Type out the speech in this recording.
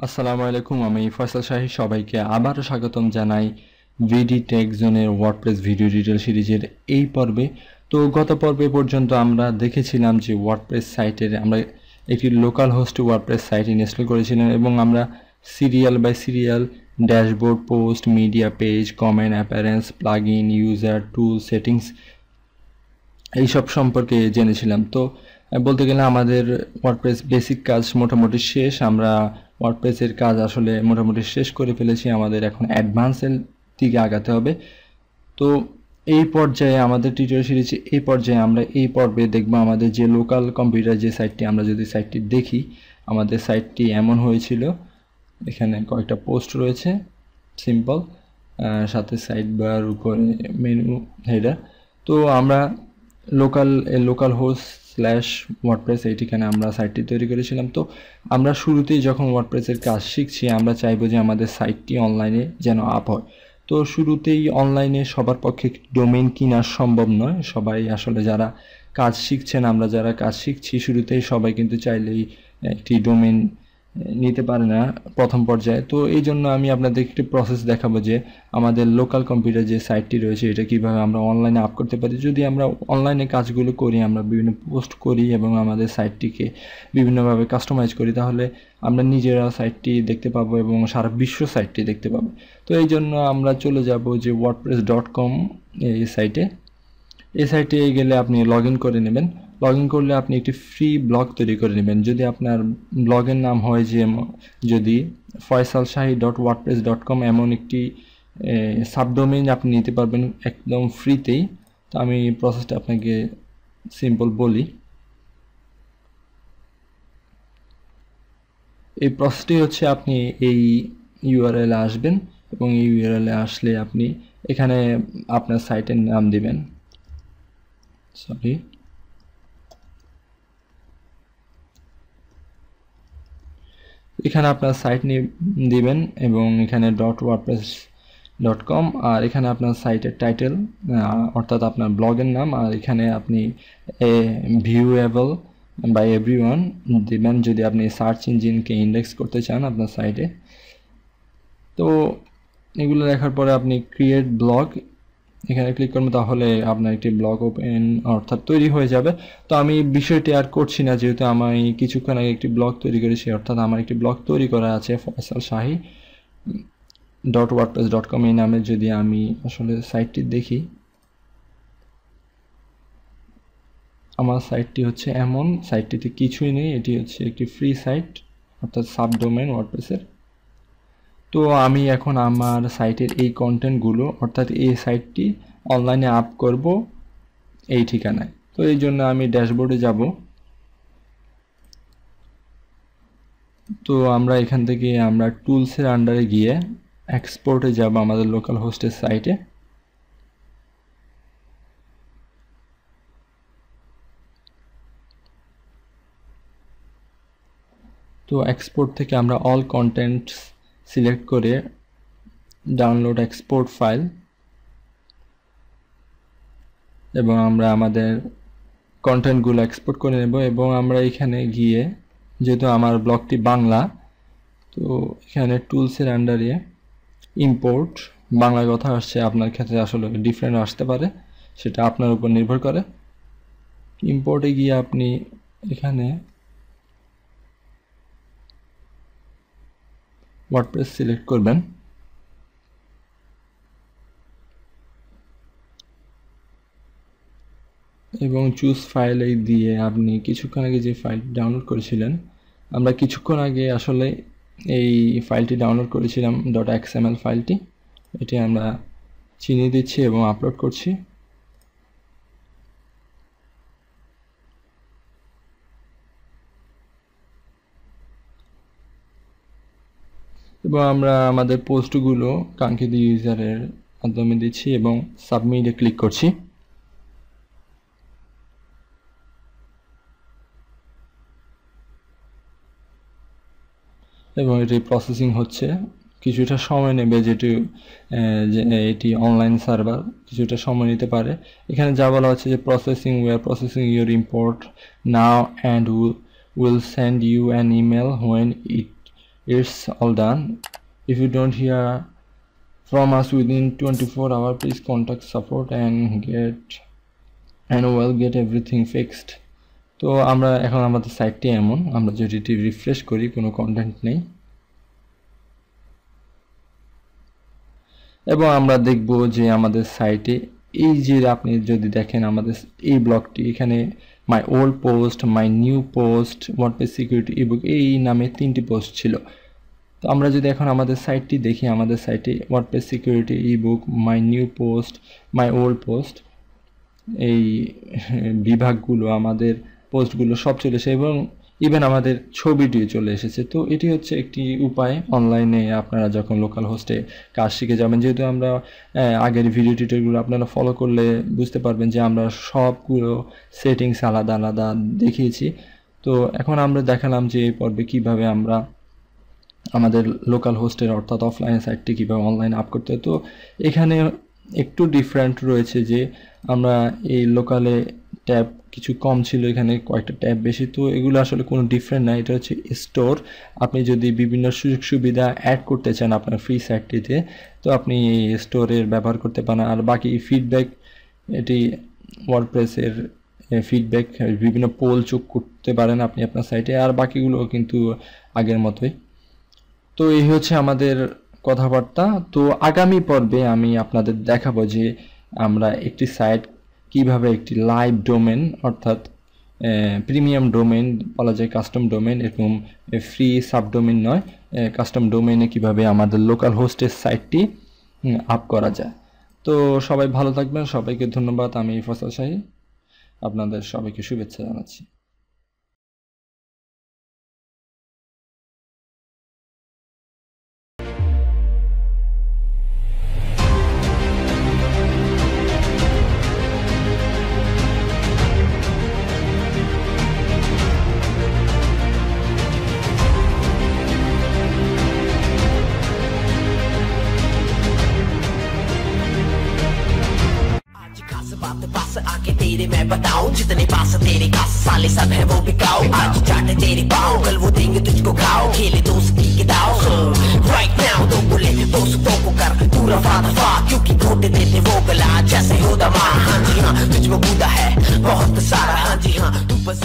আসসালামু আলাইকুম, আমি ফয়সাল শাহী। সবাইকে আবারও স্বাগতম জানাই ভিডি টেক জোনের ওয়ার্ডপ্রেস ভিডিও ডিটেল সিরিজের এই পর্বে। তো গত পর্বে পর্যন্ত আমরা দেখেছিলাম যে ওয়ার্ডপ্রেস সাইটের আমরা একটি local host WordPress site install করেছিলাম এবং আমরা serial by serial dashboard, post, media page, comment, appearance, plugin, user, tool, settings এইসব সম্পর্কে জেনেছিলাম। তো বলতে গেলে আমাদের ওয়ার্ডপ্রেস বেসিক কাজ মোটামুটি শেষ। আমরা ওয়ার্ডপ্রেসের কাজ আসলে মোটামুটি শেষ করে ফেলেছি। আমাদের এখন অ্যাডভান্সের দিকে আগাতে হবে। তো এই পর্যায়ে আমাদের টিউটোরিয়াল সিরিজে এই পর্যায়ে আমরা এই পর্বে দেখব আমাদের যে লোকাল কম্পিউটার যে সাইটটি, আমরা যদি সাইটটি দেখি, আমাদের সাইটটি এমন হয়েছিল। এখানে কয়েকটা পোস্ট রয়েছে সিম্পল, সাথে সাইড বার, উপরে মেনু, হেডার। তো আমরা লোকাল হোস্ট স্ল্যাশ ওয়ার্ডপ্রেস এই ঠিকানা আমরা সাইটটি তৈরি করেছিলাম। তো আমরা শুরুতেই যখন ওয়ার্ডপ্রেসের কাজ শিখছি, আমরা চাইবো যে আমাদের সাইটটি অনলাইনে যেন আপ হয়। তো শুরুতেই অনলাইনে সবার পক্ষে ডোমেইন কিনা সম্ভব নয়। সবাই আসলে যারা কাজ শিখছেন, আমরা যারা কাজ শিখছি, শুরুতেই সবাই কিন্তু চাইলেই একটি ডোমেইন নিতে পারে না প্রথম পর্যায়ে। তো এই জন্য আমি আপনাদের একটি প্রসেস দেখাবো যে আমাদের লোকাল কম্পিউটার যে সাইটটি রয়েছে এটা কীভাবে আমরা অনলাইনে আপ করতে পারি। যদি আমরা অনলাইনে কাজগুলো করি, আমরা বিভিন্ন পোস্ট করি এবং আমাদের সাইটটিকে বিভিন্নভাবে কাস্টমাইজ করি, তাহলে আমরা নিজেরা সাইটটি দেখতে পাবো এবং সারা বিশ্ব সাইটটি দেখতে পাবো। তো এই জন্য আমরা চলে যাব যে wordpress.com এই সাইটে। এই সাইটে গেলে আপনি লগ ইন করে নেবেন। লগ ইন করলে আপনি একটি ফ্রি ব্লগ তৈরি করে নেবেন। যদি আপনার ব্লগের নাম হয় যে যদি faisalshahi.wordpress.com এমন একটি সাবডোমেইন আপনি নিতে পারবেন একদম ফ্রিতেই। তো আমি প্রসেসটা আপনাকে সিম্পল বলি। এই প্রসেসটি হচ্ছে আপনি এই ইউআরএলে আসবেন এবং এই ইউআরএলে আসলে আপনি এখানে আপনার সাইটের নাম দিবেন। এখানে আপনার সাইট নিয়ে দিবেন এবং এখানে .wordpress.com, আর এখানে আপনার সাইটের টাইটেল অর্থাৎ আপনার ব্লগের নাম, আর এখানে আপনি ভিউয়েবল বাই এভরিওয়ান দিবেন যদি আপনি সার্চ ইঞ্জিনকে ইন্ডেক্স করতে চান আপনার সাইটে। তো এগুলো দেখার পরে আপনি ক্রিয়েট ব্লগ এখানে ক্লিক করবেন, তাহলে আপনার একটি ব্লগ ওপেন অর্থাৎ তৈরি হয়ে যাবে। তো আমি বিষয়টি আর করছি না, যেহেতু আমি কিছুক্ষণ আগে একটি ব্লগ তৈরি করেছি, অর্থাৎ আমার একটি ব্লগ তৈরি করা আছে faisalshahi.wordpress.com এই নামে। যদি আমি আসলে সাইটটি দেখি, আমার সাইটটি হচ্ছে এমন, সাইটটিতে কিছুই নেই, এটি হচ্ছে একটি ফ্রি সাইট অর্থাৎ সাবডোমেইন ওয়ার্ডপ্রেসের। তো আমি এখন আমার সাইটের এই কন্টেন্টগুলো অর্থাৎ এই সাইটটি অনলাইনে আপ করব এই ঠিকানায়। তো এই জন্য আমি ড্যাশবোর্ডে যাব। তো আমরা এখান থেকে আমরা টুলসের আন্ডারে গিয়ে এক্সপোর্টে যাব আমাদের লোকাল হোস্টের সাইটে। তো এক্সপোর্ট থেকে আমরা অল কন্টেন্ট সিলেক্ট করে ডাউনলোড এক্সপোর্ট ফাইল, এবং আমরা আমাদের কন্টেন্টগুলো এক্সপোর্ট করে নেব। এবং আমরা এখানে গিয়ে, যেহেতু আমার ব্লগটি বাংলা, তো এখানে টুলসের আন্ডারে ইম্পোর্ট, বাংলা কথা আসছে, আপনার ক্ষেত্রে আসলে ডিফারেন্ট আসতে পারে, সেটা আপনার উপর নির্ভর করে। ইম্পোর্টে গিয়ে আপনি এখানে ওয়ার্ডপ্রেস সিলেক্ট করবেন এবং চুজ ফাইলে দিয়ে আপনি কিছুক্ষণ আগে যে ফাইল ডাউনলোড করেছিলেন, আমরা কিছুক্ষণ আগে আসলে এই ফাইলটি ডাউনলোড করেছিলাম .xml ফাইলটি, এটি আমরা চিনিয়ে দিচ্ছি এবং আপলোড করছি। এবং আমরা আমাদের পোস্টগুলো কাঙ্ক্ষিত ইউজারের মাধ্যমে দিচ্ছি এবং সাবমিটে ক্লিক করছি। এবং এটি প্রসেসিং হচ্ছে, কিছুটা সময় নেবে, যেটি এটি অনলাইন সার্ভার, কিছুটা সময় নিতে পারে। এখানে যা বলা হচ্ছে যে processing, we are processing your import now and will send you an email when it's all done. If you don't hear from us within 24 hours, please contact support and we'll get everything fixed. তো আমরা এখন আমাদের সাইটটি এমন, আমরা যদি refresh করি কোনো কন্টেন্ট নেই এবং আমরা দেখব যে আমাদের সাইটে এই যে আপনি যদি দেখেন আমাদের এই ব্লগটি এখানে মাই old post, my new post, WordPress security ebook এই নামে 3টি পোস্ট ছিল। তো আমরা যদি এখন আমাদের সাইটটি দেখি, আমাদের সাইটে WordPress security ebook, my new post, my old post এই বিভাগগুলো আমাদের পোস্টগুলো সব চলে এসেছে এবং ইভেন আমাদের ছবিটিও চলে এসেছে। তো এটি হচ্ছে একটি উপায় অনলাইনে আপনারা যখন লোকাল হোস্টে কাজ শিখে যাবেন, যেহেতু আমরা আগের ভিডিও টিউটোরিয়ালগুলো আপনারা ফলো করলে বুঝতে পারবেন যে আমরা সবগুলো সেটিংস আলাদা আলাদা দেখিয়েছি। তো এখন আমরা দেখালাম যে এই পর্বে কীভাবে আমরা আমাদের লোকাল হোস্টের অর্থাৎ অফলাইন সাইটটি কীভাবে অনলাইন আপ করতে হয়। তো এখানে একটু ডিফারেন্ট রয়েছে যে আমরা এই লোকালে ট্যাব কিছু কম ছিল, এখানে কয়েকটা ট্যাব বেশি। তো এগুলো আসলে কোনো ডিফারেন্ট না, এটা হচ্ছে স্টোর। আপনি যদি বিভিন্ন সুযোগ সুবিধা অ্যাড করতে চান আপনার ফ্রি সাইটটিতে তো আপনি এই স্টোরের ব্যবহার করতে পারেন। আর বাকি ফিডব্যাক, এটি ওয়ার্ডপ্রেসের ফিডব্যাক, বিভিন্ন পোল যোগ করতে পারেন আপনি আপনার সাইটে, আর বাকিগুলো কিন্তু আগের মতোই। তো এই হচ্ছে আমাদের কথাবার্তা। তো আগামী পর্বে আমি আপনাদের দেখাবো যে আমরা একটি সাইট কিভাবে একটি লাইভ ডোমেন অর্থাৎ প্রিমিয়াম ডোমেন বলা যায়, কাস্টম ডোমেন, এরকম ফ্রি সাবডোমেন নয়, কাস্টম ডোমেনে কিভাবে আমাদের লোকাল হোস্টের সাইটটি আপ করা যায়। তো সবাই ভালো থাকবেন, সবাইকে ধন্যবাদ। আমি ফয়সাল শাহী, আপনাদের সবাইকে শুভেচ্ছা জানাচ্ছি। पास आके तेरे मैं बताऊं जितने पास तेरे कास साले सब है वो बिकाऊ। आज चाटे तेरे पाँव, कल वो देंगे तुझको घाव। खेले दोस्ती के दाव, so right now दो बोले दोस्तों को कर तू रफा दफा, क्योंकि घोटे देते वो गला जैसे हो दमा। हाँ जी हाँ तुझको बूदा है बहुत सारा, हाँ जी हाँ तू बस